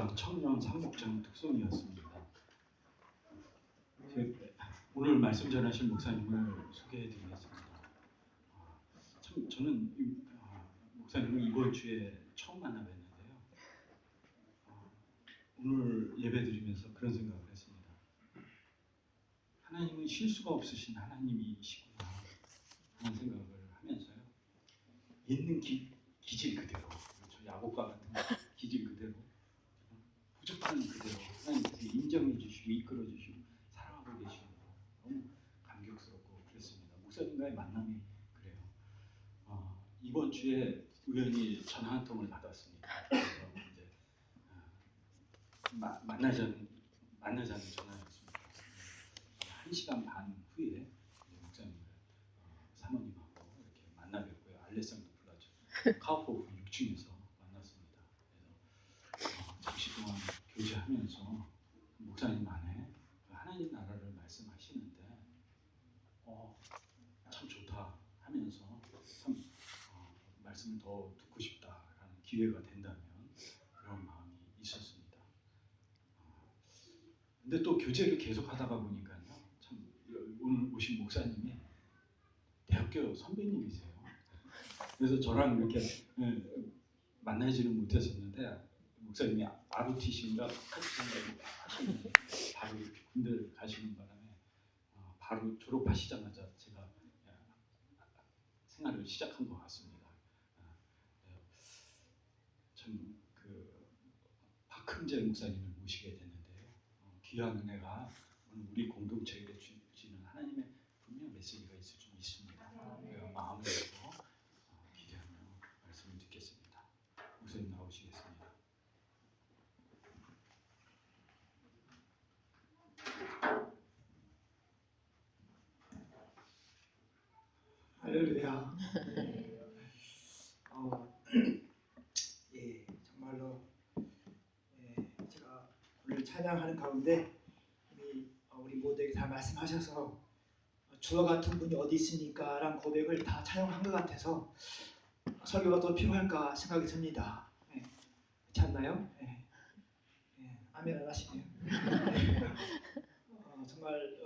목장, 청년 삼목장 특송이었습니다. 오늘 말씀 전하실 목사님을 소개해드리겠습니다. 저는 목사님을 이번 주에 처음 만나 뵀는데요. 오늘 예배드리면서 그런 생각을 했습니다. 하나님은 실수가 없으신 하나님이시구나 하는 생각을 하면서요. 있는 기질 그대로, 저 야곱과 같은 기질 그대로, 부족한 그대로 하나님께서 인정해 주시고 이끌어 주시고 사랑하고 계시는 거 너무 감격스럽고 그랬습니다. 목사님과의 만남이 그래요. 이번 주에 우연히 전화 한 통을 받았습니다. 그래서 이제 만나자는 전화였습니다. 1시간 반 후에 목사님을 사모님하고 이렇게 만나 뵙고요. 알레상드 플라자 카우포프 6층에서 만났습니다. 그래서 잠시 동안 교제하면서 목사님 안에 하나님 나라를 말씀하시는데 참 좋다 하면서 참 말씀을 더 듣고 싶다라는 기회가 된다면 그런 마음이 있었습니다. 근데 또 교제를 계속 하다가 보니까요, 참 오늘 오신 목사님이 대학교 선배님이세요. 그래서 저랑 이렇게 만나지는 못했었는데 목사님이 ROTC인가 같이 하시는 바로 이렇게 군대를 가시는 바람에 바로 졸업하시자마자 제가 생활을 시작한 것 같습니다. 참 박흥재 목사님을 모시게 됐는데요. 귀한 은혜가 오늘 우리 공동체에게 주시는 하나님의 분명 메시지가 있을 좀 있습니다. 마음을 열고 기대하며 말씀을 듣겠습니다. 목사님 나오시겠습니다. 할렐루야. 예, 정말로 제가 오늘 찬양하는 가운데 우리 모두에게 다 말씀하셔서 주와 같은 분이 어디 있습니까? 라는 고백을 다 찬양한 것 같아서 설교가 더 필요할까 생각이 듭니다. 그렇지 않나요? 아멘 안 하시네요. 정말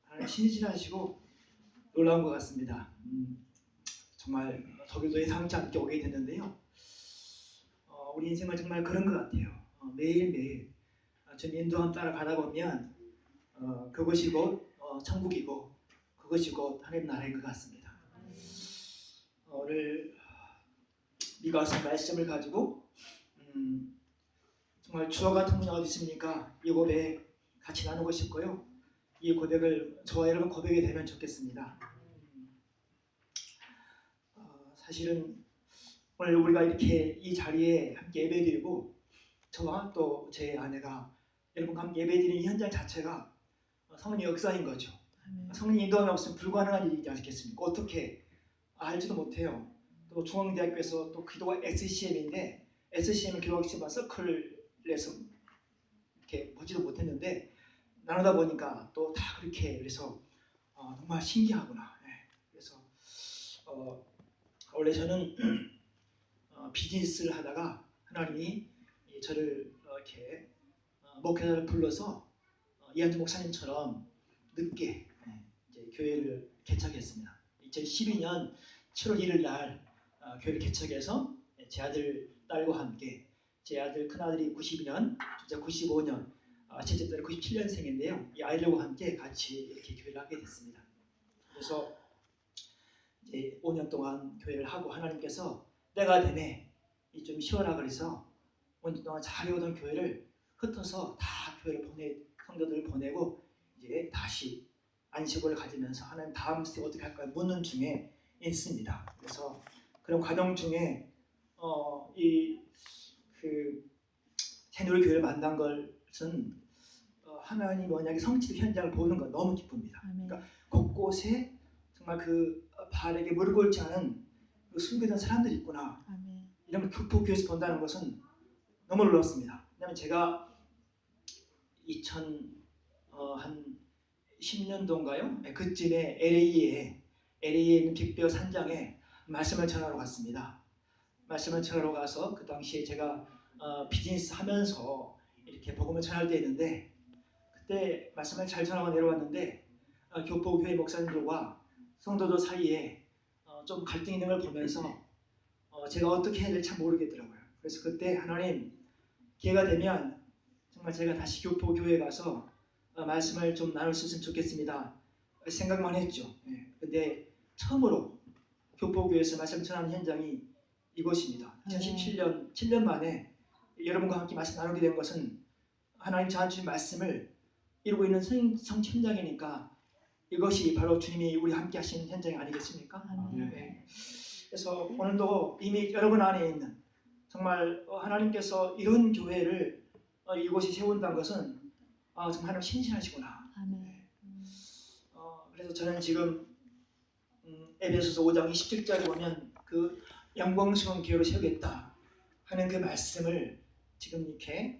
하나님 신실하시고 놀라운 것 같습니다. 정말 저기도 예상치 않게 오게 됐는데요. 우리 인생은 정말 그런 것 같아요. 매일매일 주님 인도함 따라 가다 보면 그것이 곧 천국이고 그것이 곧 하나님 나라인 것 같습니다. 오늘 미가서 말씀을 가지고 정말 주와 같은 분이 어디 있습니까? 이 고백 같이 나누고 싶고요. 이 고백을 저와 여러분 고백이 되면 좋겠습니다. 사실은 오늘 우리가 이렇게 이 자리에 함께 예배드리고 저와 또 제 아내가 여러분과 함께 예배드리는 이 현장 자체가 성령의 역사인 거죠. 성령의 인도함이 없으면 불가능한 일이지 않겠습니까? 어떻게 알지도 못해요. 또 중앙대학교에서 또 기도가 SCM인데 SCM을 기도학습반 서클을 내서 이렇게 보지도 못했는데 나누다 보니까 또 다 그렇게 그래서 정말 신기하구나. 그래서 원래 저는 비즈니스를 하다가 하나님이 저를 이렇게 목회자를 불러서 이한주 목사님처럼 늦게 이제 교회를 개척했습니다. 2012년 7월 1일 날 교회를 개척해서 제 아들 딸과 함께 제 아들 큰아들이 92년, 둘째 95년, 셋째 딸이 97년생인데요. 이 아이들과 함께 같이 이렇게 교회를 하게 됐습니다. 그래서 이제 5년 동안 교회를 하고 하나님께서 때가 되네 좀 쉬어라 그래서 5년 동안 잘해오던 교회를 흩어서 다 교회를 성도들을 보내고 이제 다시 안식을 가지면서 하나님 다음 스텝 어떻게 할까 묻는 중에 있습니다. 그래서 그런 과정 중에 새누리 교회를 만난 것은 하나님 언약의 성취 현장을 보는 건 너무 기쁩니다. 그러니까 곳곳에 정말 그 발에게 무릎 꿇지 않은 그 숨겨진 사람들이 있구나. 이런 걸 교회에서 본다는 것은 너무 놀랐습니다. 왜냐하면 제가 한 10년도인가요? 그쯤에 LA에 있는 빅베어 산장에 말씀을 전하러 갔습니다. 말씀을 전하러 가서 그 당시에 제가 비즈니스 하면서 이렇게 복음을 전할 때 있는데 그때 말씀을 잘 전하고 내려왔는데 교포교회 목사님들과 성도들 사이에 좀 갈등이 있는 걸 보면서 제가 어떻게 해야 될지 참 모르겠더라고요. 그래서 그때 하나님 기회가 되면 정말 제가 다시 교포교회에 가서 말씀을 좀 나눌 수 있으면 좋겠습니다. 생각만 했죠. 근데 처음으로 교포교회에서 말씀 전하는 현장이 이곳입니다. 2017년 7년 만에 여러분과 함께 말씀 나누게 된 것은 하나님 저한테 주신 말씀을 이루고 있는 성 현장이니까 이것이 바로 주님이 우리 함께 하신 현장이 아니겠습니까? 네. 그래서 오늘도 이미 여러분 안에 있는 정말 하나님께서 이런 교회를 이곳에 세운다는 것은 정말 하나님 신실하시구나. 그래서 저는 지금 에베소서 5장 27절에 보면 그 영광스러운 교회로 세우겠다 하는 그 말씀을 지금 이렇게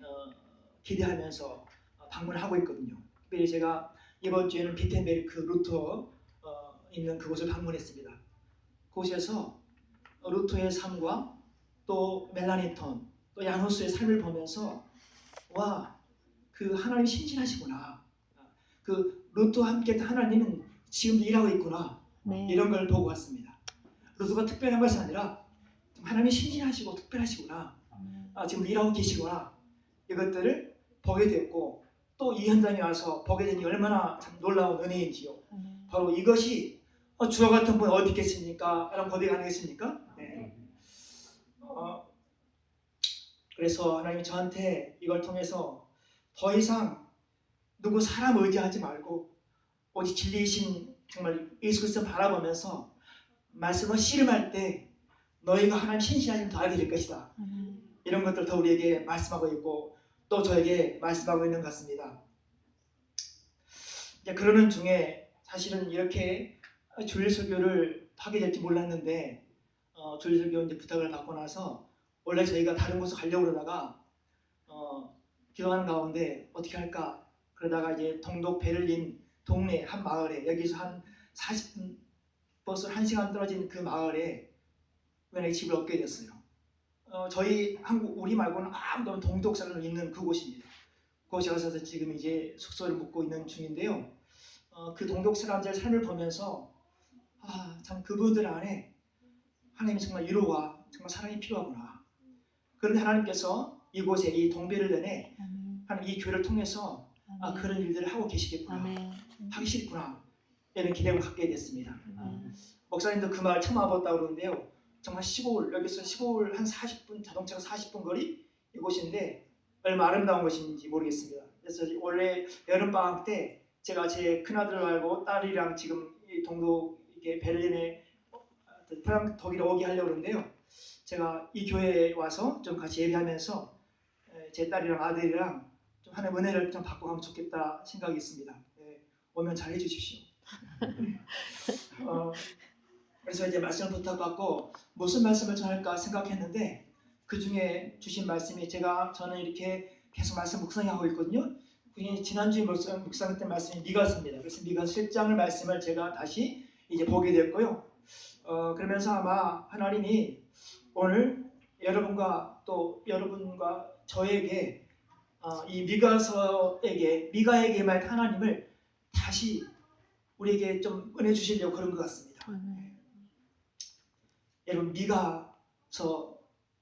기대하면서 방문하고 있거든요. 특별히 제가 이번 주에는 비텐베르크 루터 있는 그곳을 방문했습니다. 그곳에서 루터의 삶과 또 멜라니톤 또 야노스의 삶을 보면서 와, 그 하나님 신실하시구나. 그 루터와 함께 하나님은 지금도 일하고 있구나. 네. 이런 걸 보고 왔습니다. 루터가 특별한 것이 아니라 하나님이 신실하시고 특별하시구나. 지금 일하고 계시구나. 이것들을 보게 됐고 또 이 현장에 와서 보게 되니 얼마나 참 놀라운 은혜인지요. 바로 이것이 주와 같은 분 어디 있겠습니까? 라는 고백이 아니겠습니까? 네. 그래서 하나님이 저한테 이걸 통해서 더 이상 누구 사람 의지하지 말고 오직 진리이신 정말 예수 그리스도를 바라보면서 말씀을 씨름할 때 너희가 하나님 신실하심을 더 알게 될 것이다. 이런 것들 더 우리에게 말씀하고 있고 또 저에게 말씀하고 있는 것 같습니다. 그러는 중에 사실은 이렇게 주일 설교를 하게 될지 몰랐는데 주일 설교 이제 부탁을 받고 나서 원래 저희가 다른 곳에 가려고 그러다가 기도하는 가운데 어떻게 할까 그러다가 이제 동독 베를린 동네 한 마을에 여기서 한 40분 버스 1시간 떨어진 그 마을에 우연히 집을 얻게 됐어요. 저희 한국 우리 말고는 아무도 없는 동독 사람들 있는 그곳입니다. 그곳에 가서 지금 이제 숙소를 묵고 있는 중인데요. 그 동독 사람들의 삶을 보면서 참 그분들 안에 하나님이 정말 위로와 정말 사랑이 필요하구나. 그런데 하나님께서 이곳에 이 동베를린에 하나님 이 교회를 통해서 그런 일들을 하고 계시겠구나. 하기 싫구나. 이런 기대를 갖게 됐습니다. 목사님도 그 마을 처음 와봤다고 그러는데요. 정말 시골, 여기서 시골 한 40분, 자동차로 40분 거리 이곳인데 얼마나 아름다운 곳인지 모르겠습니다. 그래서 원래 여름방학 때 제가 제 큰아들을 말고 딸이랑 지금 이 동독 이렇게 베를린에 독일에 오게 하려고 그러는데요. 제가 이 교회에 와서 좀 같이 예배하면서 제 딸이랑 아들이랑 좀 하나님의 은혜를 좀 받고 가면 좋겠다 생각이 있습니다. 오면 잘 해주십시오. 그래서 이제 말씀을 부탁받고 무슨 말씀을 전할까 생각했는데 그 중에 주신 말씀이 저는 이렇게 계속 말씀 묵상하고 있거든요. 지난주에 묵상했던 말씀이 미가서입니다. 그래서 미가서 7장을 말씀을 제가 다시 이제 보게 됐고요. 그러면서 아마 하나님이 오늘 여러분과 또 여러분과 저에게 이 미가에게 말 하나님을 다시 우리에게 좀 은혜 주시려고 그런 것 같습니다. 여러분 미가서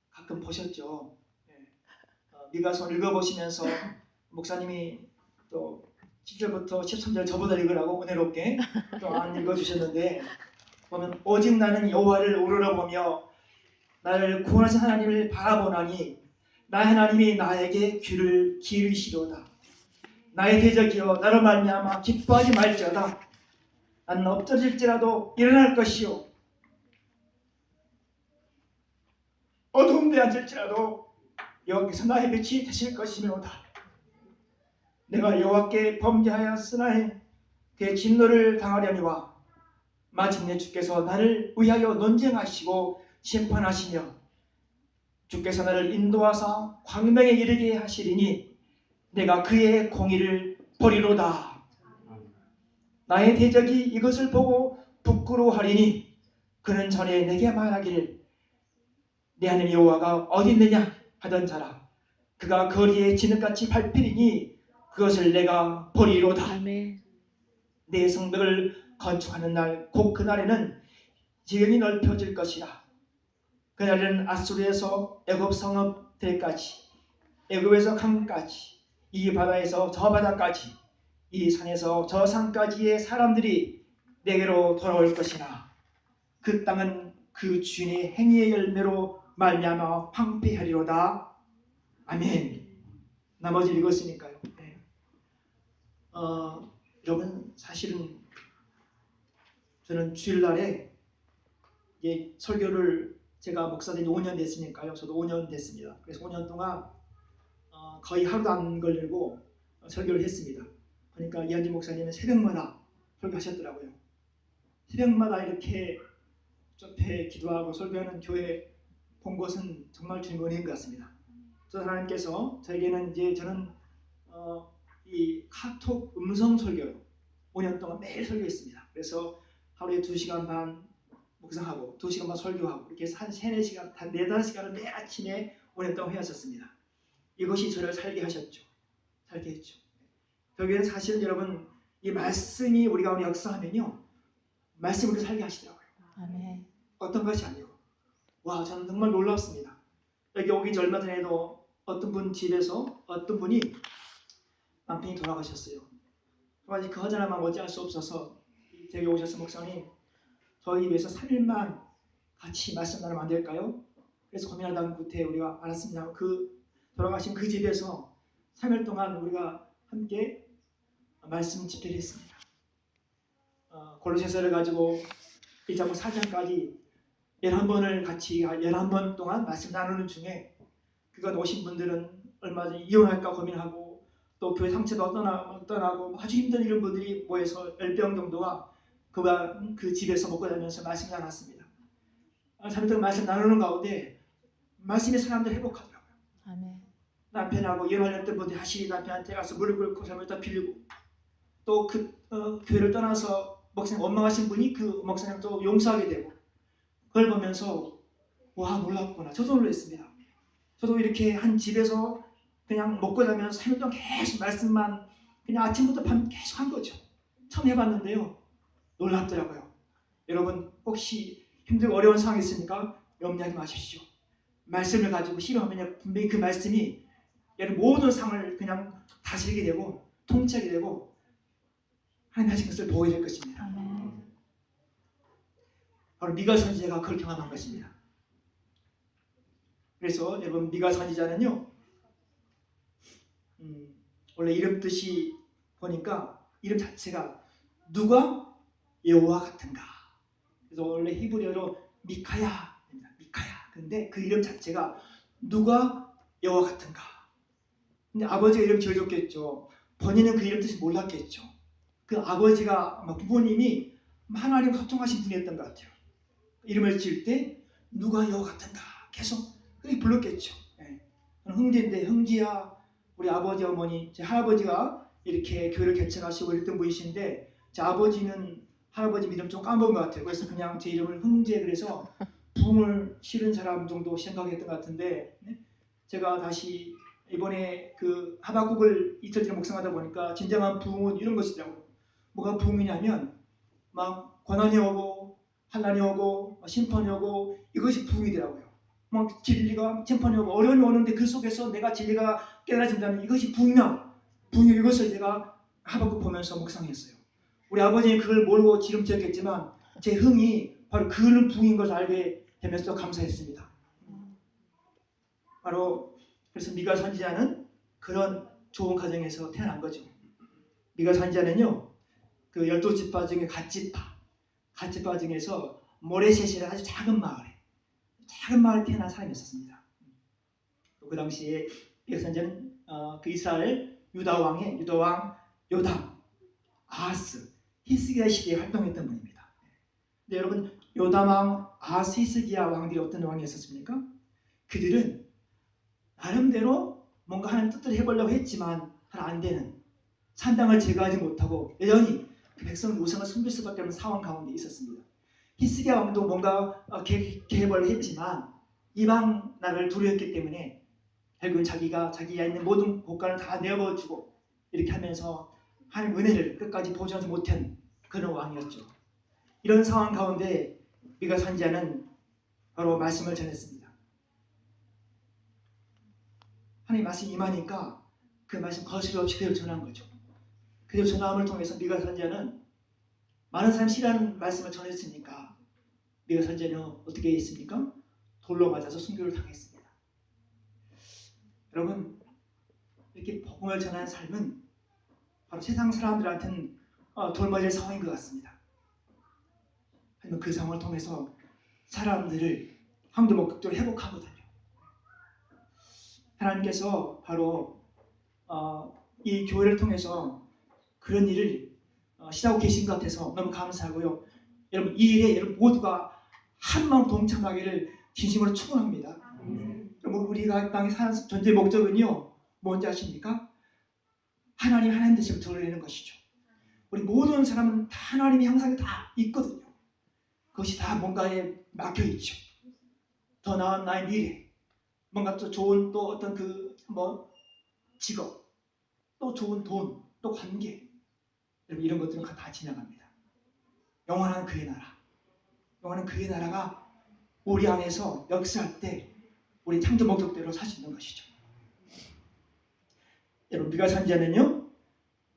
가끔 보셨죠? 미가서 읽어보시면서 목사님이 또 10절부터 13절 저보다 읽으라고 은혜롭게 또 안 읽어주셨는데 보면 오직 나는 여호와를 우러러보며 나를 구원하신 하나님을 바라보나니 나의 하나님이 나에게 귀를 기울이시로다. 나의 대적이여 나로 말미암아 기뻐하지 말지어다. 나는 엎드질지라도 일어날 것이요 어두운 데 앉을지라도 여호와께서 나의 빛이 되실 것이며로다. 내가 여호와께 범죄하였으나 그의 진노를 당하려니와 마침내 주께서 나를 위하여 논쟁하시고 심판하시며 주께서 나를 인도하사 광명에 이르게 하시리니 내가 그의 공의를 보리로다. 나의 대적이 이것을 보고 부끄러워하리니 그는 전에 내게 말하기를 내 하나님 여호와가 어디 있느냐 하던 자라. 그가 거리에 진흙같이 밟히리니 그것을 내가 버리로다. 아멘. 내 성벽을 건축하는 날 곧 그날에는 지형이 넓혀질 것이라. 그날에는 아수르에서 애굽 성읍들까지, 애굽에서 강까지, 이 바다에서 저 바다까지, 이 산에서 저 산까지의 사람들이 내게로 돌아올 것이나 그 땅은 그 주인의 행위의 열매로 말미암아 황폐하리로다. 아멘. 나머지 읽었으니까요. 네. 여러분, 사실은 저는 주일날에 설교를 제가 목사된 지 5년 됐으니까요. 저도 5년 됐습니다. 그래서 5년 동안 거의 하루도 안 걸리고 설교를 했습니다. 그러니까 이한진 목사님은 새벽마다 설교하셨더라고요. 새벽마다 이렇게 좁게 기도하고 설교하는 교회 본 것은 정말 주님의 은혜인 것 같습니다. 저 하나님께서 저에게는 저는 이 카톡 음성 설교로 5년 동안 매일 설교했습니다. 그래서 하루에 2시간 반 묵상하고 2시간 반 설교하고 이렇게 한 3-4시간, 한 4-5시간을 매일 아침에 5년 동안 해왔었습니다. 이것이 저를 살게 하셨죠. 살게 했죠. 결국에는 사실은 여러분, 이 말씀이 우리 가운데 역사하면요, 말씀이 우리를 살게 하시더라고요. 아멘. 어떤 것이 아니고, 와, 저는 정말 놀랍습니다. 여기 오기 전 얼마 전에도 어떤 분 집에서 어떤 분이 남편이 돌아가셨어요. 그래서 그 허전함만 어찌할 수 없어서 제게 오셔서, 목사님, 저희 집에서 3일만 같이 말씀 나누면 안 될까요? 그래서 고민하다 끝에 우리가 알았습니다. 돌아가신 그 집에서 3일 동안 우리가 함께 말씀 집회를 했습니다. 골로새서를 가지고 1장부터 4장까지 11번을 같이 11번 동안 말씀 나누는 중에, 그건 오신 분들은 얼마 전에 이혼할까 고민하고 또 교회 상처가 떠나고 아주 힘든 이런 분들이 모여서 10병 정도가 그 집에서 먹고 다니면서 말씀 나눴습니다. 3일 동안 말씀 나누는 가운데 말씀의 사람들 회복하더라고요. 아멘. 남편하고 이혼하려던 분들이 다시 남편한테 가서 무릎 꿇고 삶을 다 빌리고, 또 교회를 떠나서 목사님 원망하신 분이 그 목사님을 또 용서하게 되고, 그걸 보면서 와, 놀랍구나. 저도 놀랐습니다. 저도 이렇게 한 집에서 그냥 먹고 자면서 3일 동안 계속 말씀만 그냥 아침부터 밤 계속 한 거죠. 처음 해봤는데요, 놀랍더라고요. 여러분, 혹시 힘들고 어려운 상황이 있으니까 염려하지 마십시오. 말씀을 가지고 희망하면 분명히 그 말씀이 여러분 모든 상을 그냥 다스리게 되고 통치하게 되고 하나님 하신 것을 보게 될 것입니다. 아멘. 바로 미가 선지자가 그걸 경험한 것입니다. 그래서 여러분, 미가 선지자는요, 원래 이름 뜻이 보니까 이름 자체가 누가 여호와 같은가. 그래서 원래 히브리어로 미카야입니다. 미카야. 근데 그 이름 자체가 누가 여호와 같은가. 근데 아버지가 이름 지어줬겠죠. 본인은 그 이름 뜻을 몰랐겠죠. 그 아버지가 아마 부모님이 하나님 소통하신 분이었던 것 같아요. 이름을 지을 때 누가 여호와 같은가 계속 그렇게 불렀겠죠. 흥지인데, 흥지야 우리 아버지 어머니, 제 할아버지가 이렇게 교회를 개척하시고 이랬던 분이신데, 제 아버지는 할아버지 이름 좀 까먹은 것 같아요. 그래서 그냥 제 이름을 흥지에, 그래서 부흥을 실은 사람 정도 생각했던 것 같은데, 제가 다시 이번에 그 하박국을 이틀 전에 묵상하다 보니까 진정한 부흥은 이런 것이더라고요. 뭐가 부흥이냐면 막 고난이 오고 환난이 오고 심판이 오고 이것이 부흥이더라고요. 막 진리가 심판이 오고 어려움이 오는데 그 속에서 내가 진리가 깨달아진다면 이것이 부흥이야. 부흥이, 이것을 제가 하박국 보면서 묵상했어요. 우리 아버지는 그걸 모르고 지름지었겠지만 제 흥이 바로 그는 부흥인 것을 알게 되면서 감사했습니다. 바로 그래서 미가 선지자는 그런 좋은 가정에서 태어난 거죠. 미가 선지자는요, 그 12지파 중에 갓지파 중에서 모레셋이라는 아주 작은 마을에 태어난 사람이었습니다. 그 당시에 미가 선지자는 그 이스라엘 유다왕 요담, 아하스, 히스기야 시대에 활동했던 분입니다. 근데 여러분, 요담왕, 아하스, 히스기야 왕들이 어떤 왕이었습니까? 그들은 나름대로 뭔가 하는 뜻을 해보려고 했지만 잘 안 되는, 산당을 제거하지 못하고 여전히 그 백성의 우상을 숨길 수밖에 없는 상황 가운데 있었습니다. 히스기야 왕도 뭔가 개혁을 했지만 이방 나라를 두려웠기 때문에 결국은 자기가 있는 모든 곳간을 다 내어주고 이렇게 하면서 하나님 은혜를 끝까지 보존하지 못한 그런 왕이었죠. 이런 상황 가운데 미가 선지자는 바로 말씀을 전했습니다. 하나님 말씀이 임하니까 그 말씀 거스름 없이 그대로 전한 거죠. 그대로 전함을 통해서 미가 선지자는 많은 사람이 싫어하는 말씀을 전했으니까 미가 선지자는 어떻게 했습니까? 돌로 맞아서 순교를 당했습니다. 여러분, 이렇게 복음을 전하는 삶은 바로 세상 사람들한테는 돌맞을 상황인 것 같습니다. 하지만 그 상황을 통해서 사람들을 한도 목적으로 회복하거든요. 하나님께서 바로 이 교회를 통해서 그런 일을 시작하고 계신 것 같아서 너무 감사하고요. 여러분, 이 일에 여러분 모두가 한마음 동참하기를 진심으로 축원합니다. 여러분, 우리가 땅에 사는 존재 목적은요, 뭔지 아십니까? 하나님 되심을 드러내는 것이죠. 우리 모든 사람은 다 하나님의 형상이 다 있거든요. 그것이 다 뭔가에 막혀 있죠. 더 나은 나의 미래, 뭔가 또 좋은 또 어떤 직업, 또 좋은 돈, 또 관계, 여러분 이런 것들은 다 지나갑니다. 영원한 그의 나라, 영원한 그의 나라가 우리 안에서 역사할 때 우리 창조 목적대로 살 수 있는 것이죠. 여러분, 미가 선지자는요,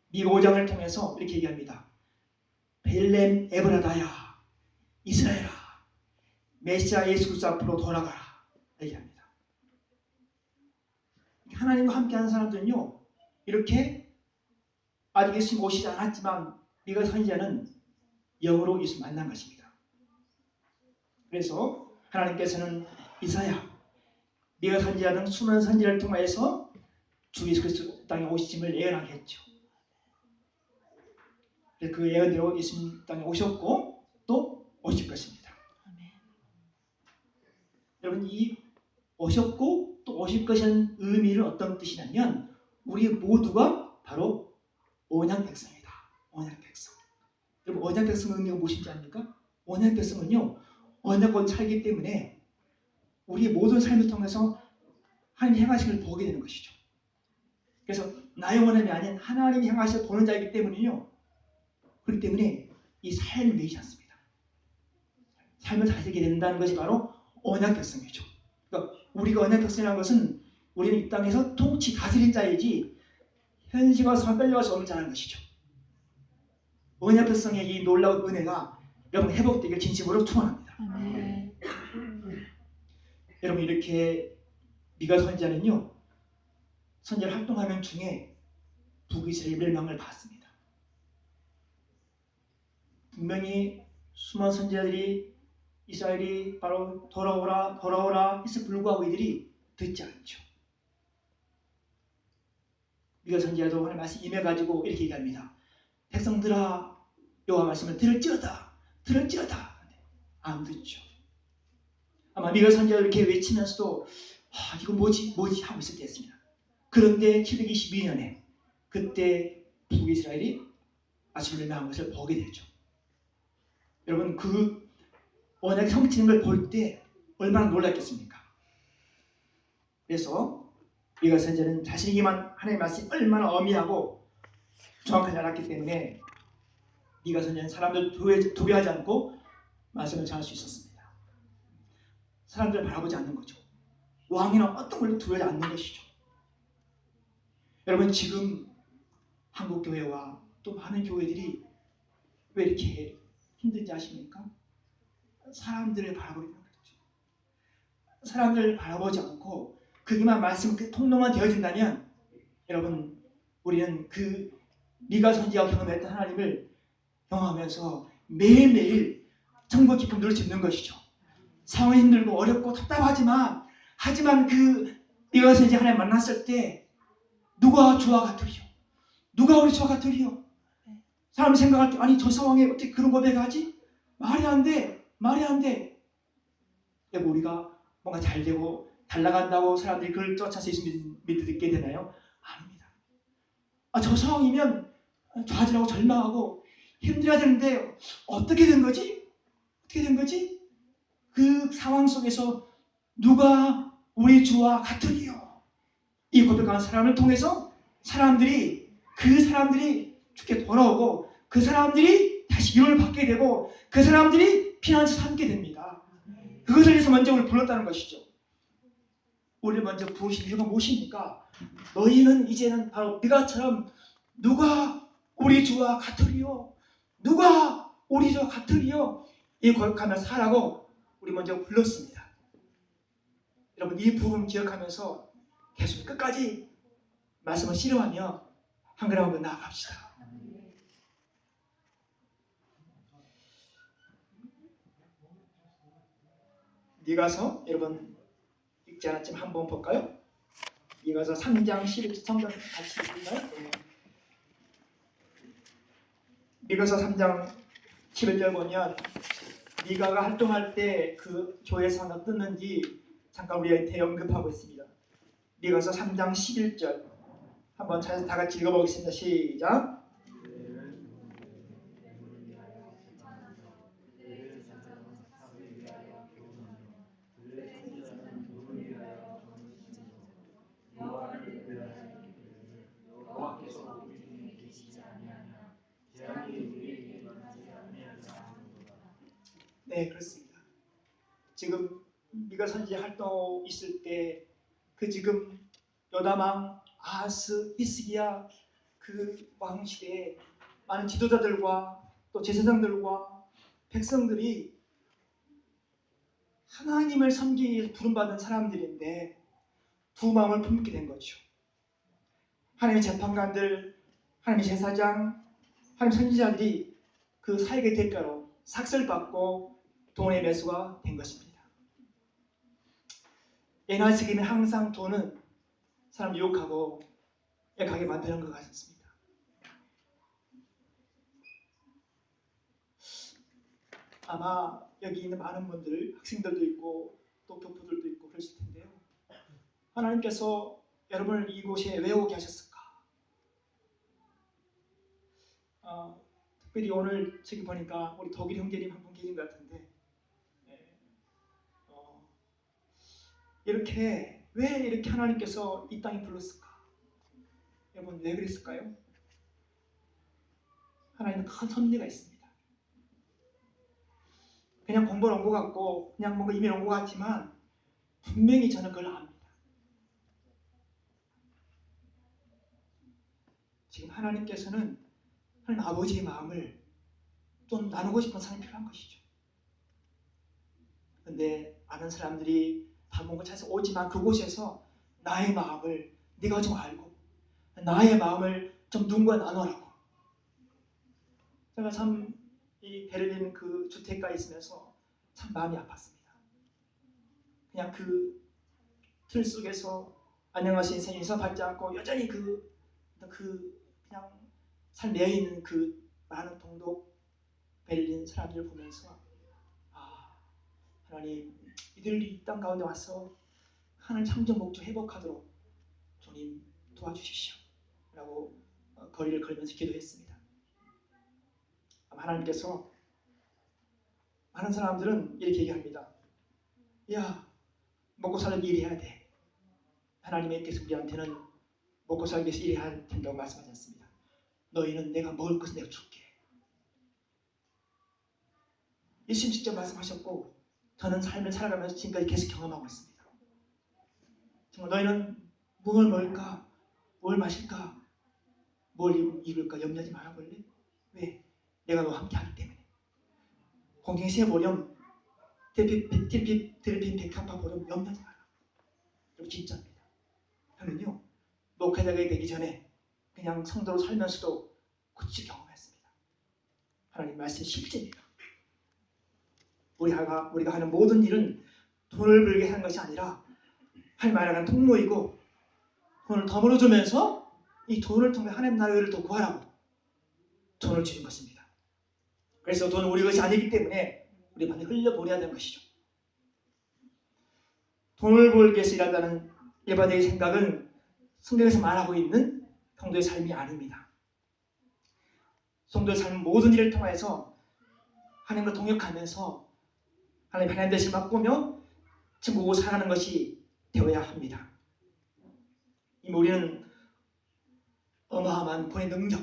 미가 5장을 통해서 이렇게 얘기합니다. 벨렘 에브라다야, 이스라엘아, 메시아 예수 그리스도 앞으로 돌아가라 얘기합니다. 하나님과 함께하는 사람들은요, 이렇게 아직 예수님 오시지 않았지만 미가 선지자는 영으로 예수 만난 것입니다. 그래서 하나님께서는 이사야, 미가 선지자 등 수많은 선지자를 통하여서 주 예수 그리스도 땅에 오심을 예언하게 했죠. 그 예언대로 예수님 땅에 오셨고 또 오실 것입니다. 여러분, 이 오셨고 또 오실 것이라는 의미는 어떤 뜻이냐면 우리 모두가 바로 언약 백성이다. 언약 백성. 여러분, 언약 백성의 의미가 무엇인지 압니까? 언약 백성은요, 언약권 살기 때문에 우리 모든 삶을 통해서 하나님 행하심을 보게 되는 것이죠. 그래서 나의 원함이 아닌 하나님이 행하셔 보는 자이기 때문이요. 그렇기 때문에 이 삶을 내지 않습니다. 삶을 다스리게 된다는 것이 바로 언약 백성이죠. 그러니까 우리가 언약 백성이라는 것은 우리는 이 땅에서 통치 다스린 자이지 현실과 삶을 빼려갈 수 없는 자라는 것이죠. 언약 백성의 이 놀라운 은혜가 여러분 회복되길 진심으로 축원합니다. 여러분, 이렇게 미가 선지자는요, 선지자를 활동하는 중에 북이스라엘 멸망을 받습니다. 분명히 수많은 선지자들이 이스라엘이 바로 돌아오라 했을 불구하고 이들이 듣지 않죠. 미가 선지자도 하나님 말씀 임해가지고 이렇게 얘기합니다. 백성들아, 여호와 말씀을 들을지어다. 안 듣죠. 아마 미가 선지자가 이렇게 외치면서도 이거 뭐지 하고 있을 때였습니다. 그런데 722년에 그때 북이스라엘이 아수르를 멸망한 것을 보게 되죠. 여러분, 그 언약이 성취된 걸 볼 때 얼마나 놀랐겠습니까? 그래서 미가 선지자는 자신에게만 하나님의 말씀이 얼마나 엄미하고 정확하지 않았기 때문에 미가 선지자는 사람들 두려워하지 않고 말씀을 전할 수 있었습니다. 사람들을 바라보지 않는 거죠. 왕이나 어떤 걸로 두려워하지 않는 것이죠. 여러분, 지금 한국교회와 또 많은 교회들이 왜 이렇게 힘든지 아십니까? 사람들을 바라보는 거죠. 사람들을 바라보지 않고 그게만 말씀 통로만 되어진다면 여러분, 우리는 그 미가 선지자가 경험했던 하나님을 경험하면서 매일매일 천국 기쁨 누릴 수 있는 것이죠. 상황이 힘들고 어렵고 답답하지만 그 미가 선지자 하나님 만났을 때 누가 주와 같으리요? 누가 우리 주와 같으리요? 사람이 생각할 때 아니 저 상황에 어떻게 그런 고백하지? 말이 안 돼. 여러분, 우리가 뭔가 잘 되고 잘 나간다고 사람들이 그걸 쫓아서 예수 믿게 되나요? 아닙니다. 저 상황이면 좌절하고 절망하고 힘들어야 되는데 어떻게 된 거지? 그 상황 속에서 누가 우리 주와 같으리요? 이 고백하는 사람을 통해서 그 사람들이 주께 돌아오고 그 사람들이 다시 위로를 받게 되고 그 사람들이 피난처 삼게 됩니다. 그것을 위해서 먼저 우리를 불렀다는 것이죠. 우리를 먼저 부으신 이유가 무엇입니까? 너희는 이제는 바로 미가처럼 누가 우리 주와 같으리요? 누가 우리 주와 같으리요? 이 고백하면서 하라고 우리 먼저 불렀습니다. 여러분 이 부름 기억하면서 계속 끝까지 말씀을 실험하며 한 걸음 한번 나아갑시다. 미가서 여러분 읽지 않았지만 한번 볼까요? 미가서 3장 11절 성경 같이 읽을까요? 네. 미가서 3장 11절 보면 미가가 활동할 때 그 교회에서 하나 떴는지 잠깐 우리한테 언급하고 있습니다. 미가서 3장 11절 한번 찾아서 다 같이 읽어보겠습니다. 시작. 네, 그렇습니다. 지금 미가 선지 활동 있을 때 그 지금 요담왕 아하스 히스기야 그 왕 시대에 많은 지도자들과 또 제사장들과 백성들이 하나님을 섬기기 위해서 부름받은 사람들인데 두 마음을 품게 된 거죠. 하나님의 재판관들, 하나님의 제사장, 하나님의 선지자들이 그 사역의 대가로 삭슬받고 돈의 매수가 된 것입니다. 예나 지금은 항상 돈은 사람 유혹하고 약하게 만드는 것 같습니다. 아마 여기 있는 많은 분들, 학생들도 있고 또 교포들도 있고 그러실 텐데요. 하나님께서 여러분을 이곳에 왜 오게 하셨을까? 특별히 오늘 저기 보니까 우리 독일 형제님 한 분 계신 것 같은데 왜 이렇게 하나님께서 이 땅에 불렀을까? 여러분 왜 그랬을까요? 하나님은 큰 섭리가 있습니다. 그냥 공부를 온 것 같고 그냥 뭔가 이미 온 것 같지만 분명히 저는 그걸 압니다. 지금 하나님께서는 하나님 아버지의 마음을 좀 나누고 싶은 사람이 필요한 것이죠. 그런데 많은 사람들이 밥 먹고 찾아서 오지만 그곳에서 나의 마음을 네가 좀 알고 나의 마음을 좀 누군가 나눠라고. 제가 참 이 베를린 그 주택가에 있으면서 참 마음이 아팠습니다. 그냥 그 틀 속에서 안녕하세요 인사 인사받지 않고 여전히 그냥 삶에 있는 그 많은 동독 베를린 사람들을 보면서 하나님 이들이 이 땅 가운데 와서 하나님 창조 목적 회복하도록 주님 도와주십시오 라고 거리를 걸으면서 기도했습니다. 하나님께서 많은 사람들은 이렇게 얘기합니다. 야 먹고 살기 일이 해야 돼. 하나님께서 우리한테는 먹고 살기 위해서 일해야 된다고 말씀하지 않습니다. 너희는 내가 먹을 것을 내가 줄게. 예수님 직접 말씀하셨고 저는 삶을 살아가면서 지금까지 계속 경험하고 있습니다. 정말 너희는 뭘 먹을까? 뭘 마실까? 뭘 입을까? 염려하지 말아볼래? 왜? 내가 너와 함께 하기 때문에. 공중에 새보렴 드립힌 백합화 보렴 염려하지 마라. 여러분 진짜입니다. 저는요 목회자가 되기 전에 그냥 성도로 살면서도 그치 경험했습니다. 하나님 말씀 실제입니다. 우리가 하는 모든 일은 돈을 벌게 하는 것이 아니라 하나님 나라가 통로이고 돈을 더 벌어주면서 이 돈을 통해 하나님 나라를 더 구하라고 돈을 주는 것입니다. 그래서 돈은 우리 것이 아니기 때문에 우리 많이 흘려보내야 되는 것이죠. 돈을 벌기 위해서 일한다는 일반적인 생각은 성경에서 말하고 있는 성도의 삶이 아닙니다. 성도의 삶은 모든 일을 통해서 하나님과 동역하면서 하나님 되신 맛보며 천국을 살아가는 것이 되어야 합니다. 이미 우리는 어마어마한 본의 능력,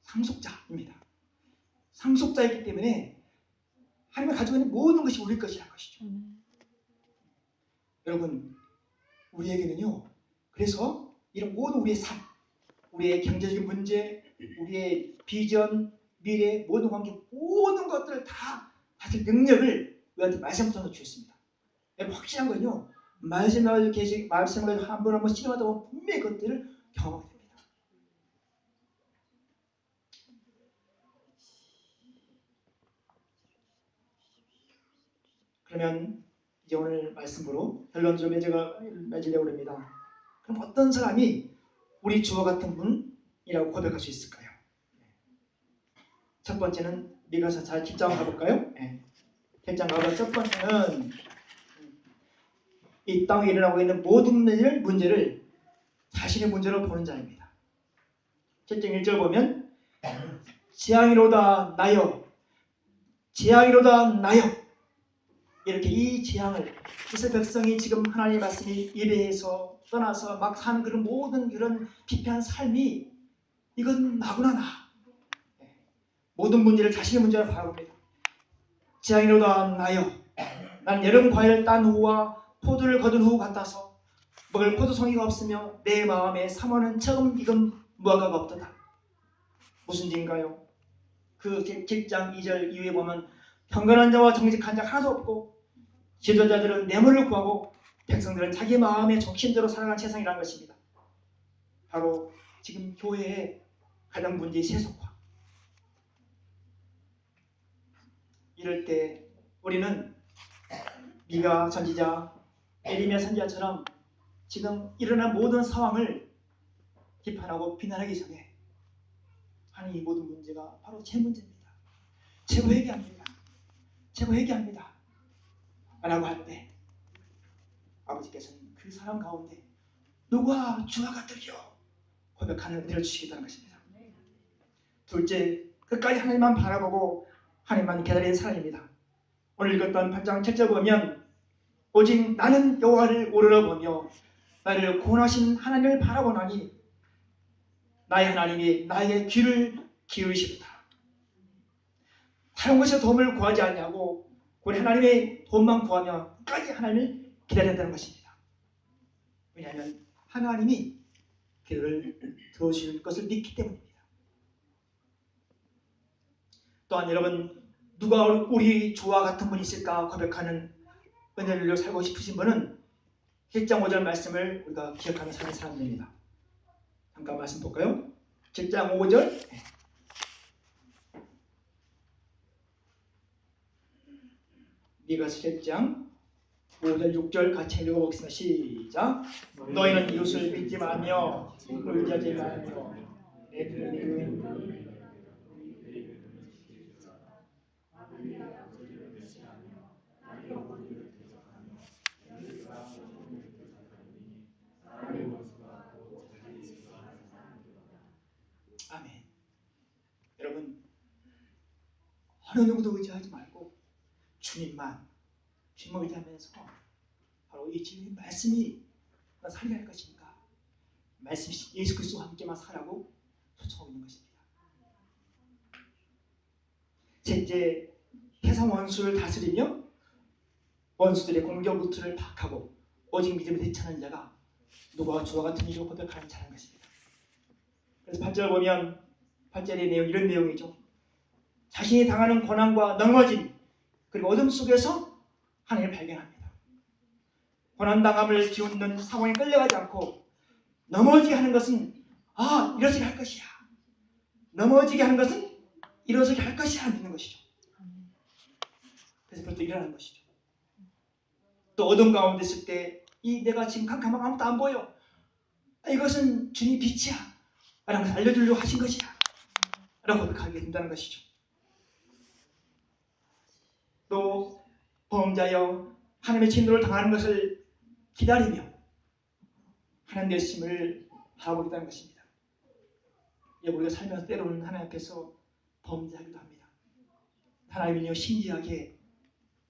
상속자입니다. 상속자이기 때문에 하나님이 가지고 있는 모든 것이 우리 것이라는 것이죠. 여러분, 우리에게는요, 그래서 이런 모든 우리의 삶, 우리의 경제적인 문제, 우리의 비전, 미래, 모든 관계, 모든 것들을 다 다스릴 능력을 우리한테 말씀부터 주셨습니다. 확실한 건요, 말씀을 한 번 한 번 실험하다 보면 분명히 그것들을 경험하게 됩니다. 그러면 이제 오늘 말씀으로 결론적으로 제가 맺으려고 합니다. 그럼 어떤 사람이 우리 주와 같은 분이라고 고백할 수 있을까요? 첫 번째는 미가서 잘 7장 가볼까요? 7장 가보면 첫 번째는 이 땅에 일어나고 있는 모든 문제를 자신의 문제로 보는 자입니다. 7장 1절 보면 재앙이로다 나여, 재앙이로다 나여, 이렇게 이 재앙을 이스라엘 백성이 지금 하나님의 말씀이 예배해서 떠나서 막 사는 그런 모든 그런 피폐한 삶이 이건 나구나 나. 모든 문제를 자신의 문제로 바라봅니다. 재앙이로다 나여, 난 여름 과일을 딴 후와 포도를 거둔 후 같아서 먹을 포도송이가 없으며 내 마음에 사모는 처음 익은 무화과가 없도다. 무슨 죄인가요? 그 7장 2절 이후에 보면 경건한 자와 정직한 자 하나도 없고 지도자들은 뇌물을 구하고 백성들은 자기 마음의 정신대로 살아가는 세상이라는 것입니다. 바로 지금 교회의 가장 문제의 세속화. 이럴 때 우리는 미가 선지자, 에리미야 선지자처럼 지금 일어난 모든 상황을 비판하고 비난하기 전에 하나님 이 모든 문제가 바로 제 문제입니다. 제가 회개합니다. 제가 회개합니다. 라고 할 때 아버지께서는 그 사람 가운데 누가 주와 같으리요 고백하는 은혜를 주시겠다는 것입니다. 둘째, 끝까지 하나님만 바라보고 하나님만 기다리는 사람입니다. 오늘 읽었던 8장 7절 보면 오직 나는 여호와를 우러러보며 나를 구원하신 하나님을 바라보나니 나의 하나님이 나에게 귀를 기울이시도다. 다른 곳에 도움을 구하지 않냐고 우리 하나님의 도움만 구하며 끝까지 하나님을 기다려야 한다는 것입니다. 왜냐하면 하나님이 기도를 들어주실 것을 믿기 때문입니다. 또한 여러분, 누가 우리 주와 같은 분이 있을까 고백하는 은혜를 살고 싶으신 분은 7장 5절 말씀을 우리가 기억하며 사는 사람입니다. 잠깐 말씀 볼까요? 7장 5절 미가서 7장 5절 6절 같이 읽어보겠습니다. 시작. 너희는 이웃을 믿지 말며 의지하지 말며 내 주님을 아멘. 여러분, 어느 누구도 의지하지 말고 주님만 의지하면서 바로 이 주님 말씀이 살게 할 것인가, 말씀 예수 그리스도와 함께만 살라고 초청하고 있는 것입니다. 셋째, 세상 원수를 다스리며 원수들의 공격 루트를 파악하고 오직 믿음을 되찾는 자가 누가 주와 같은 일을 고백하는 자라는 것입니다. 그래서 8절 보면 8절의 내용 이런 내용이죠. 자신이 당하는 고난과 넘어짐 그리고 어둠 속에서 하나님을 발견합니다. 고난당함을 뒤웃는 상황에 끌려가지 않고 넘어지게 하는 것은 일어서게 할 것이야. 넘어지게 하는 것은 일어서게 할 것이야 믿는 것이죠. 그래서 그것도 일어나는 것이죠. 또 어둠 가운데 있을 때 이 내가 지금 캄캄하고 아무것도 안 보여. 이것은 주님 빛이야. 라고 알려주려고 하신 것이야. 라고 고백하게 된다는 것이죠. 또 범죄하여 하나님의 진노를 당하는 것을 기다리며 하나님의 심을 바라보겠다는 것입니다. 우리가 살면서 때로는 하나님 앞에서 범죄하기도 합니다. 하나님은요 신기하게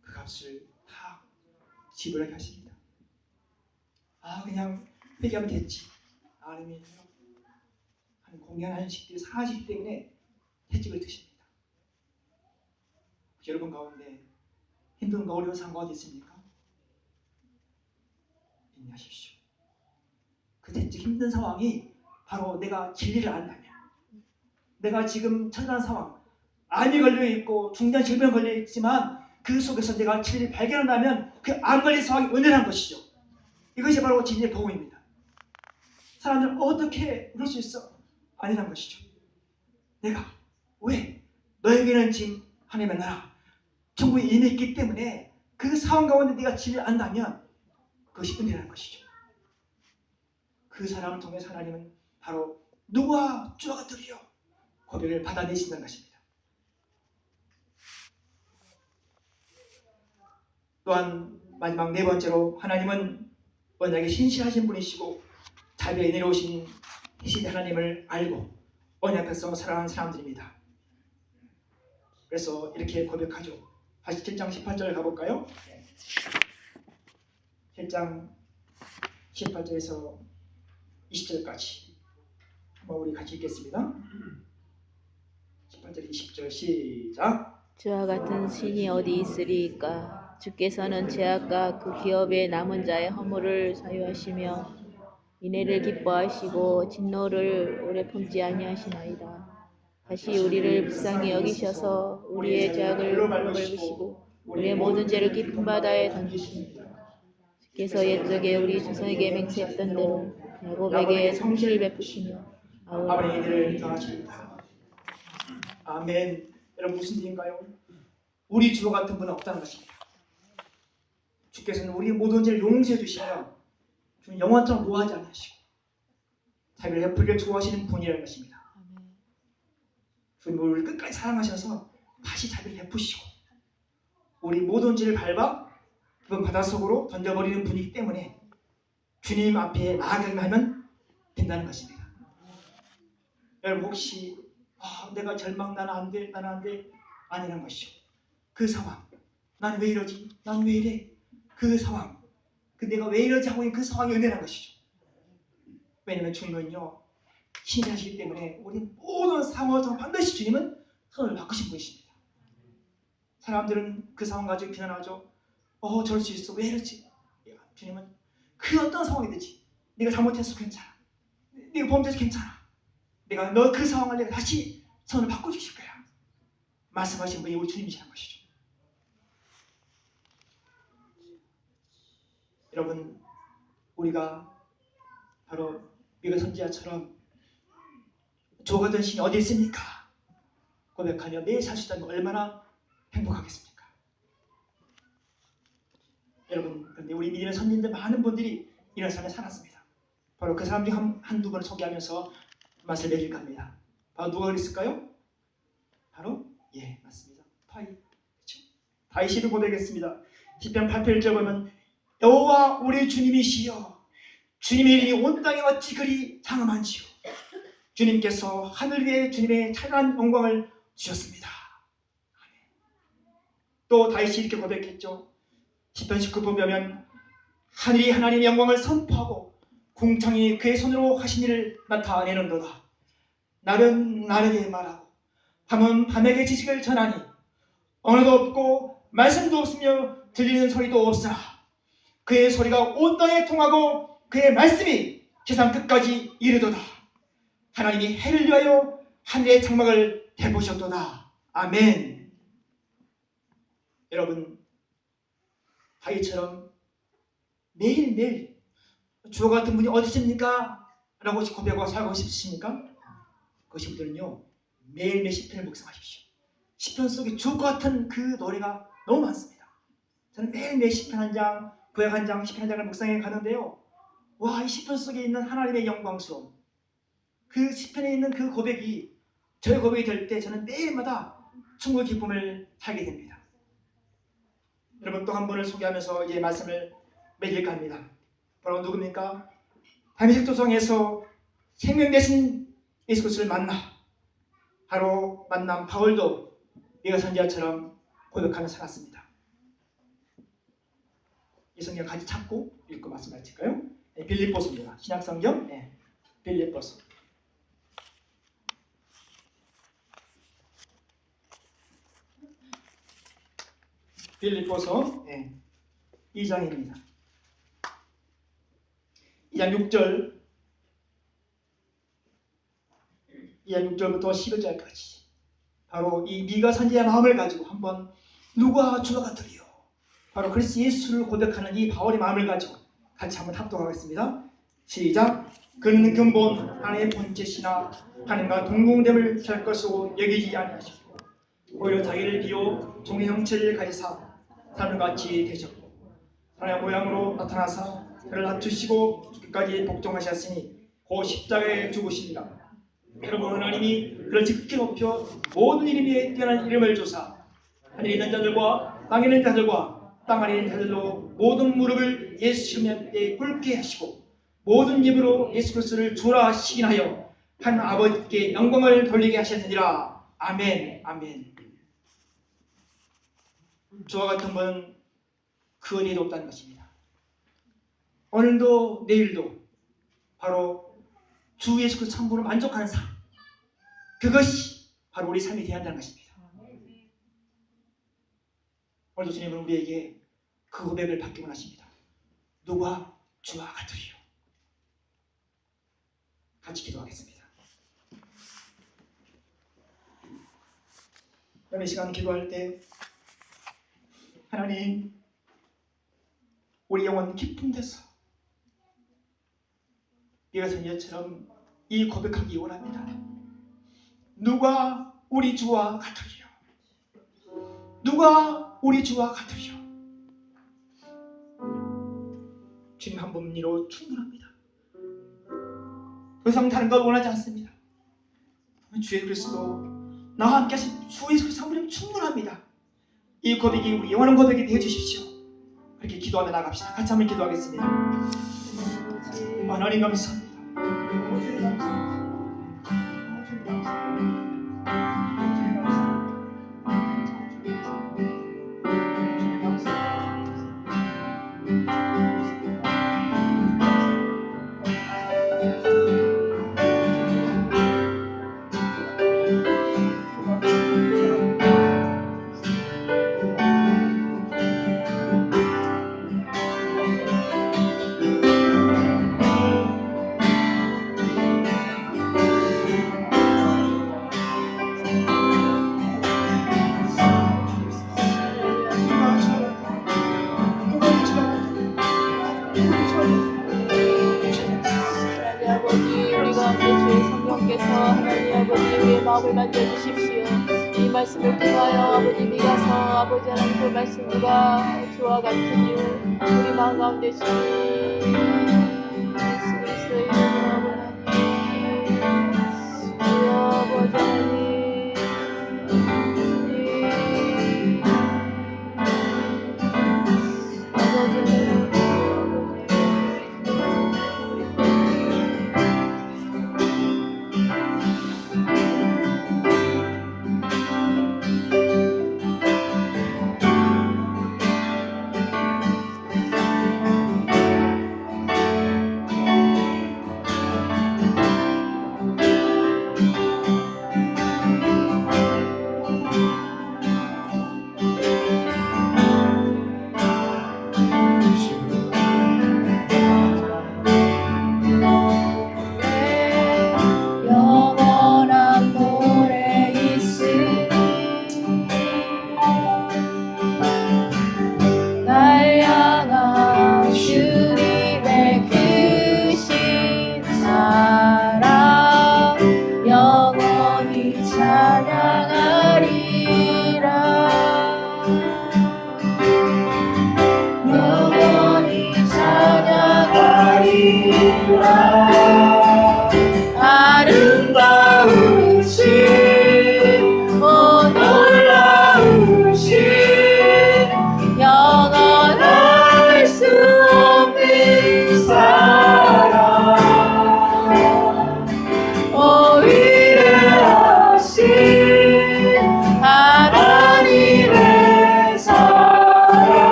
그 값을 다 지불하게 하십니다. 그냥 회개하면 됐지. 아니면 한 공연하는 식들이 사라지기 때문에 채찍을 드십니다. 여러분 가운데 힘든가 어려운 상황 어디 있습니까? 인내하십시오. 그 채찍 힘든 상황이 바로 내가 진리를 안다면, 내가 지금 처한 상황, 암이 걸려있고 중대한 질병에 걸려있지만 그 속에서 내가 진리를 발견한다면 그 암 걸린 상황이 은혜란 것이죠. 이것이 바로 진리의 복음입니다. 사람들은 어떻게 그럴 수 있어? 아니란 것이죠. 내가 왜? 너에게는 지금 하나님의 나라 천국이 이미 있기 때문에 그 상황 가운데 네가 진리를 안다면 그것이 은혜라는 것이죠. 그 사람을 통해서 하나님은 바로 누구와 주와 같으리요 고백을 받아내신다는 것입니다. 또한 마지막 네 번째로 하나님은 언약에 신실하신 분이시고 자비에 내려오신 이 시대 하나님을 알고 언약 백성을 사랑하는 사람들입니다. 그래서 이렇게 고백하죠. 다시 7장 18절 가볼까요? 7장 18절에서 20절까지 한번 우리 같이 읽겠습니다. 18절 20절 시작. 주와 같은 신이 어디 있으리이까? 주께서는 죄악과 그 기업의 남은 자의 허물을 사유하시며 인애를 기뻐하시고 진노를 오래 품지 아니하시나이다. 다시 우리를 불쌍히 여기셔서 우리의 죄악을 발로 밟으시고 우리의 모든 죄를 깊은 바다에 던지십니다. 주께서 옛적에 우리 조상에게 맹세했던 대로 야곱에게 성실을 베푸시며 아버지 이들을 인도하십니다. 아멘. 여러분 무슨 일인가요? 우리 주와 같은 분은 없다는 것입니다. 주께서는 우리의 모든 죄를 용서해 주시며 주는 영원토록 노하지 않으시고 자비를 베풀기를 좋아하시는 분이라는 것입니다. 주님 우리를 끝까지 사랑하셔서 다시 자비를 베푸시고 우리 모든 죄를 밟아 그분 바닷속으로 던져버리는 분이기 때문에 주님 앞에 나아가기만 하면 된다는 것입니다. 여러분 혹시 내가 절망 나는 안 돼, 나는 안 돼 아니란 것이죠. 그 상황, 난 왜 이러지? 난 왜 이래? 그 상황, 그 내가 왜 이러지 하고 있는 그 상황이 은혜란 것이죠. 왜냐하면 주님은요 신이시기 때문에 우리 모든 상황을 반드시 주님은 손을 바꾸신 분이십니다. 사람들은 그 상황 가지고 비난하죠. 저럴 수 있어. 왜 이러지? 주님은 그 어떤 상황이든지 네가 잘못해서 괜찮아. 네가 범죄해서 괜찮아. 내가 너 그 상황을 내가 다시 손을 바꿔주실 거야. 말씀하신 분이 우리 주님이시라는 것이죠. 여러분 우리가 바로 미가 선지자처럼 주와 같은 신이 어디 있습니까? 고백하며 매일 살 수 있다면 얼마나 행복하겠습니까? 여러분 그런데 우리 믿음의 선진들 많은 분들이 이런 삶을 살았습니다. 바로 그 사람 중 한두 분을 소개하면서 맛을 매길까 합니다. 바로 누가 그랬을까요? 바로 맞습니다. 다윗이 고백했습니다. 시편 8편을 보면 여호와 우리 주님이시여 주님의 이름이 온 땅에 어찌 그리 장엄한지요. 주님께서 하늘 위에 주님의 찬란한 영광을 주셨습니다. 또 다윗이 이렇게 고백했죠. 시편 19편 보면 하늘이 하나님의 영광을 선포하고 궁창이 그의 손으로 하신 일을 나타내는도다. 날은 날에게 말하고 밤은 밤에게 지식을 전하니 언어도 없고 말씀도 없으며 들리는 소리도 없으나 그의 소리가 온 땅에 통하고 그의 말씀이 세상 끝까지 이르도다. 하나님이 해를 위하여 하늘의 장막을 해보셨도다. 아멘. 여러분 다윗처럼 매일매일 주와 같은 분이 어디 있습니까? 라고 고백하고 살고 싶으십니까? 그것이 분들은요 매일매일 시편을 묵상하십시오. 시편 속에 주와 같은 그 노래가 너무 많습니다. 저는 매일매일 시편 한 장, 구약 한 장, 시편 한 장을 묵상해 가는데요. 와, 이 시편 속에 있는 하나님의 영광스러움, 그 시편에 있는 그 고백이 저의 고백이 될 때 저는 매일마다 천국의 기쁨을 살게 됩니다. 여러분 또 한 분을 소개하면서 이제 말씀을 맺을까 합니다. 바로 누굽니까? 다메섹 도성에서 생명 대신 예수 그리스도를 만나 바로 만난 바울도 네가 선지자처럼 고백하며 살았습니다. 이 성경 같이 찾고 읽고 말씀하실까요? 빌립보서입니다. 신약성경 빌립보서. 빌립보서 2장입니다. 2장 6절부터 11절까지 바로 이 미가 선지자의 마음을 가지고 한번 누가 주와 같으리요, 바로 그리스도 예수를 고백하는 이 바울의 마음을 가지고 같이 한번 합독하겠습니다. 시작. 그는 근본 하나님의 본체시나 하나님과 동공됨을 할 것으로 여기지 아니하시고 오히려 자기를 비워 종의 형체를 가지사 사람같이 되셨고 사람의 모양으로 나타나사 그를 낮추시고 죽기까지 복종하셨으니 그 십자가에 죽으십니다. 여러분, 하나님이 그를 지극히 높여 모든 이름 위에 뛰어난 이름을 주사 하늘에 있는 자들과 땅에 있는 자들과 땅 아래 있는 자들로 모든 무릎을 예수 이름에 꿇게 하시고 모든 입으로 예수 그리스도를 주라 시인하여 한 아버지께 영광을 돌리게 하셨느니라. 아멘. 아멘. 주와 같은 분은 그 은혜도 없다는 것입니다. 오늘도 내일도 바로 주 예수 그리스도 참부로 만족하는 삶, 그것이 바로 우리 삶이 되어야 한다는 것입니다. 오늘도 주님은 우리에게 그 고백을 받기 원하십니다. 누가 주와 같으리요. 같이 기도하겠습니다. 오늘 시간 기도할 때 하나님, 우리 영혼 깊은 데서 네가 선지자처럼 이 고백하기 원합니다. 누가 우리 주와 같으리요? 누가 우리 주와 같으리요? 주님 한 분으로 충분합니다. 더 이상 다른 걸 원하지 않습니다. 주 예수 그리스도 나와 함께 하신 주 예수 그리스도 한 분이면 충분합니다. 이 고백이 우리 영원한 고백이 되어 주십시오. 그렇게 기도하며 나갑시다. 같이 한번 기도하겠습니다. 하나님 감사합니다. 마음을 만져주십시오. 이 말씀을 통하여 아버지 미가서 아버지 하나님 그 말씀 누가 주와 같으니 우리 마음 가운데 예수 그리스도의 이름으로 아버지 하나님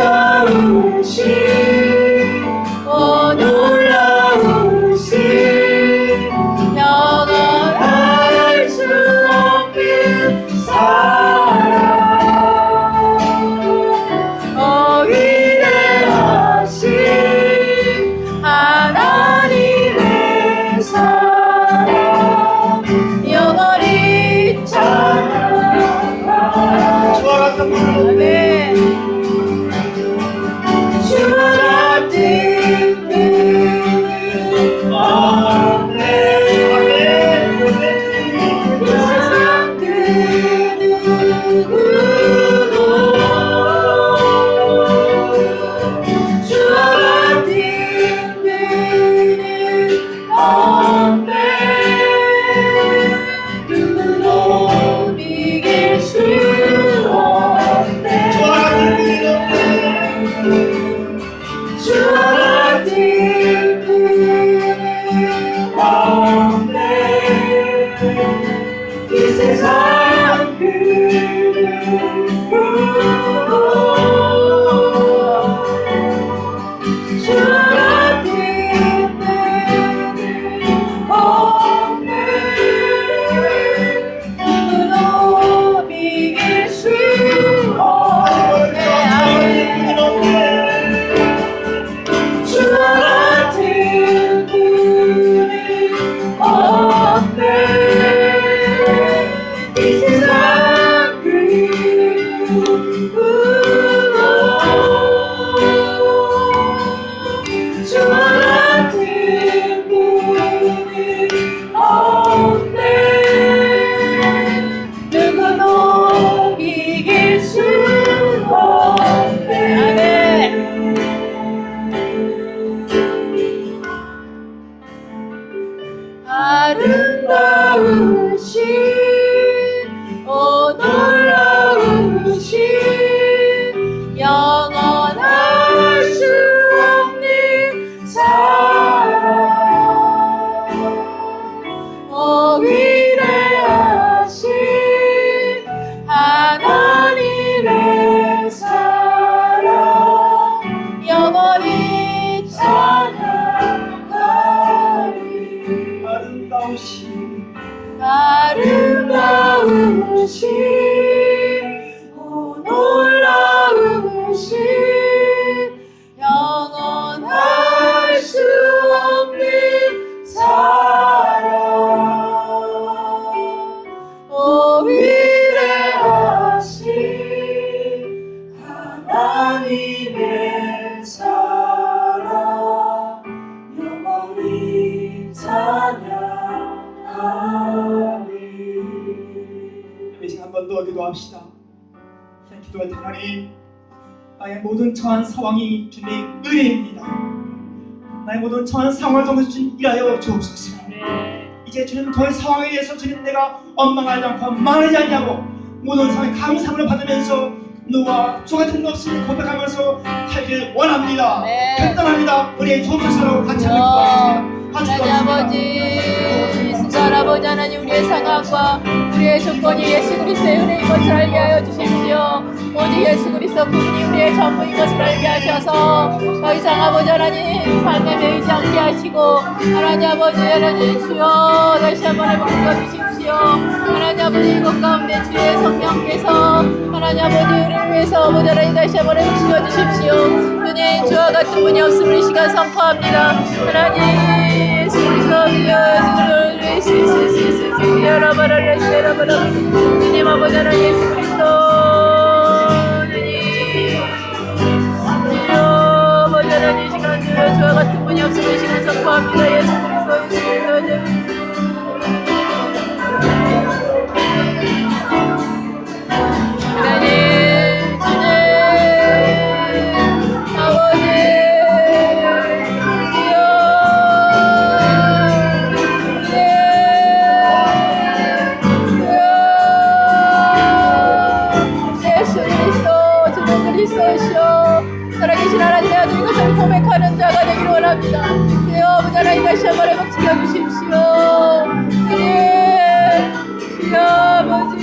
아름다우신 오 놀라우신 영원할 수 없는 사랑 오 위대하신 하나님의 사랑 영원히 찬양하라 주와 같은 분 아멘 주와 같은 분 아멘 세상 그 누구도 주와 같은 분은 없네 누구도 이길 수 없네 주와 같은 분이 없네 주와 같은 분은 없네 이 세상 그 누구도 주와 같은 분은 없네 누구도 이길 수 없네 주와 같은 분은 없네 이 세상 그 누구도 주와 같은 분은 없네 누구도 이길 수 없네 아름다우신 오 놀라우신 영원할 수 없는 사랑 오 위대하신 하나님의 사랑 영원히 찬양하리 아름다우신 아름다우신 오 놀라우신 영원할 수 없는 사랑 오 위대하신 하나님의 사랑 영원히 찬양하리 이 시간 한 번 더 기도합시다. 그냥 기도할 때 하나님 나의 모든 처한 상황이 주님 은혜입니다. 나의 모든 처한 상황을 통해서 주님 일하여 주옵소서. 이제 주님 저의 상황에 의해서 주님 내가 원망하지 않고 망하지 않냐고 모든 상황에 감사함을 받으면서 너와 저 같은 것을 고백하면서 살길 원합니다. 네. 결단합니다. 우리의 주옵소서로 같이 한번 기도하겠습니다. 같이 하나님 기도하겠습니다. 아버지 진짜 할아버지 하나님 우리의 상황과 우리의 조건이 예수 그리스도의 은혜인 것을 알게 하여 주십시오. 오직 예수 그리스도 그분이 우리의 전부인 것을 알게 하셔서 더 이상 아버지 하나님 삶에 매이지 않게 하시고 하나님 아버지 하나님 주여 다시 한번 회복시켜 주십시오. 하나님 아버지 이것 가운데 주의 성령께서 하나님 아버지 우리를 위해서 아버지 하나님 다시 한번 회복시켜 주십시오. 주님 주와 같은 분이 없음을 이 시간 선포합니다. 하나님 예수 그리스도 주님 아버지 하나님 예수 그리스도 주여 아버지 하나님 이 시간 주여 주와 같은 분이 없음을 이 시간 선포합니다. 예수 그리스도 하나님 주님 아버지 주여 예수 그리스도 주는 그리스도시여 살아계신 하나님의 아들 이것을 고백하는 자가 되기를 원합니다. 주여 아버지 하나님 다시 한번 회복시켜 주십시오. 주님 주여 아버지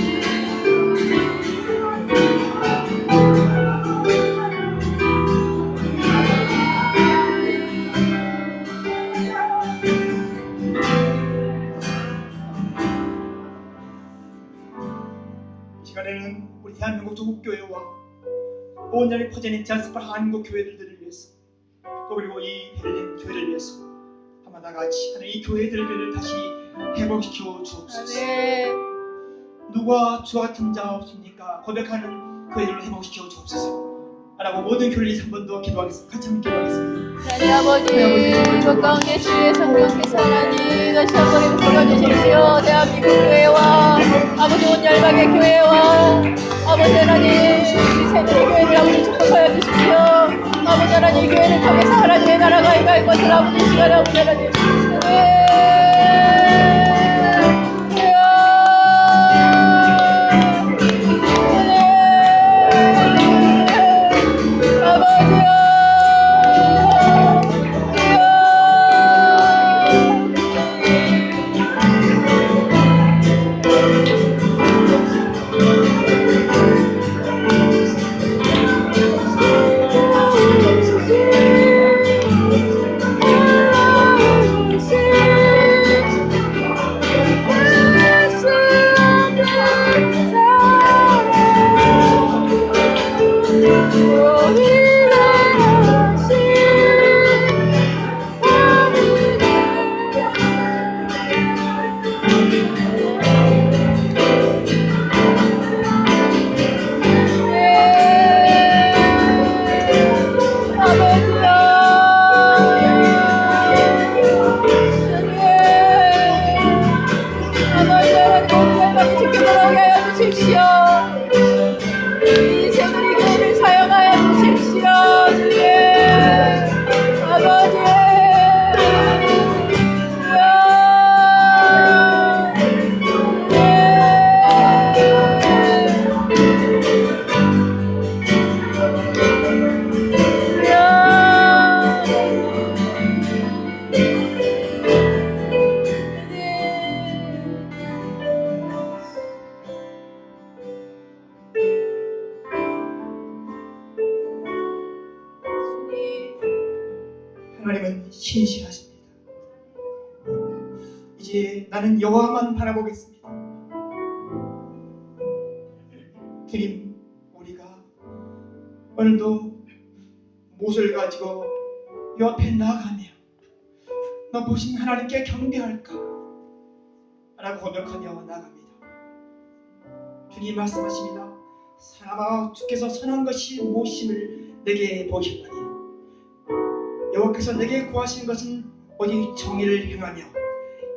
조국 교회와 온 나라에 퍼져있는 디아스포라 한국 교회들을 위해서 또 그리고 이 베를린 교회를 위해서 한번 다 같이 하는 이 교회들을 다시 회복시켜 주옵소서. 아멘. 누가 주 같은 자 없습니까? 고백하는 교회들을 회복시켜 주옵소서. 라고 모든 교회를 한 번 더 기도하겠습니다. 같이 한번 기도하겠습니다. 하나님 아버지, 이것 가운데 주의 성령께서 하나님 다시 한번 불러주십시오. 대한민국 교회와 아버지 온 열방의 교회와 아버지 하나님 우리 새누리 교회를 아버지 축복하여 주십시오. 아버지 하나님 이 교회를 통해서 하나님의 나라가 임할 것을 아버지 시간에 아버지 하나님 하나님은 신실하십니다. 이제 나는 여호와만 바라보겠습니다. 주님, 우리가 오늘도 못을 가지고 옆에 나가며 너 보신 하나님께 경배할까 라고 고백하며 나갑니다. 주님 말씀하십니다. 사람아, 주께서 선한 것이 무엇임을 내게 보셨나니 여호와께서 내게 구하신 것은 오직 정의를 행하며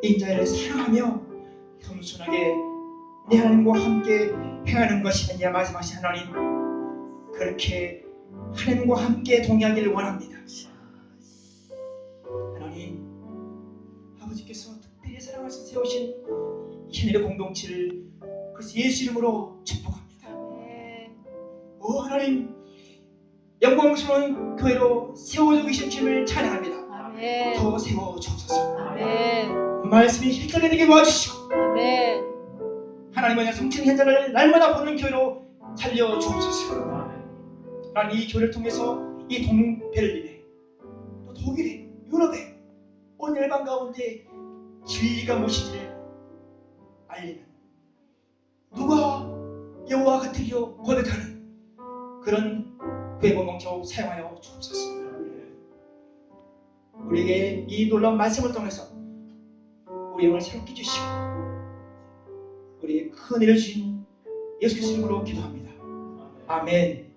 인자를 사랑하며 겸손하게 내 하나님과 함께 행하는 것이냐 말씀하신 하나님, 그렇게 하나님과 함께 동행하기를 원합니다. 하나님, 아버지께서 특별히 사랑하셔서 세우신 이 하늘의 공동체를 그래서 예수 이름으로 축복합니다. 오 하나님, 영광스러운 교회로 세워져 계신 주님을 찬양합니다. 아멘. 더 세워주옵소서. 아멘. 말씀이 실전에 되게 도와주시고 아멘. 하나님의 성취 현장을 날마다 보는 교회로 살려주옵소서. 나는 이 교회를 통해서 이 동베를린에 또 독일에 유럽에 온 열방 가운데 진리가 무엇인지를 알리는 누가 여호와 같으리요 고백하는 그런 교회 공동체로 사용하여 주옵소서. 우리에게 이 놀라운 말씀을 통해서 우리 영을 새롭게 주시고 우리의 큰 은혜를 주신 예수 그리스도 이름으로 기도합니다. 아멘.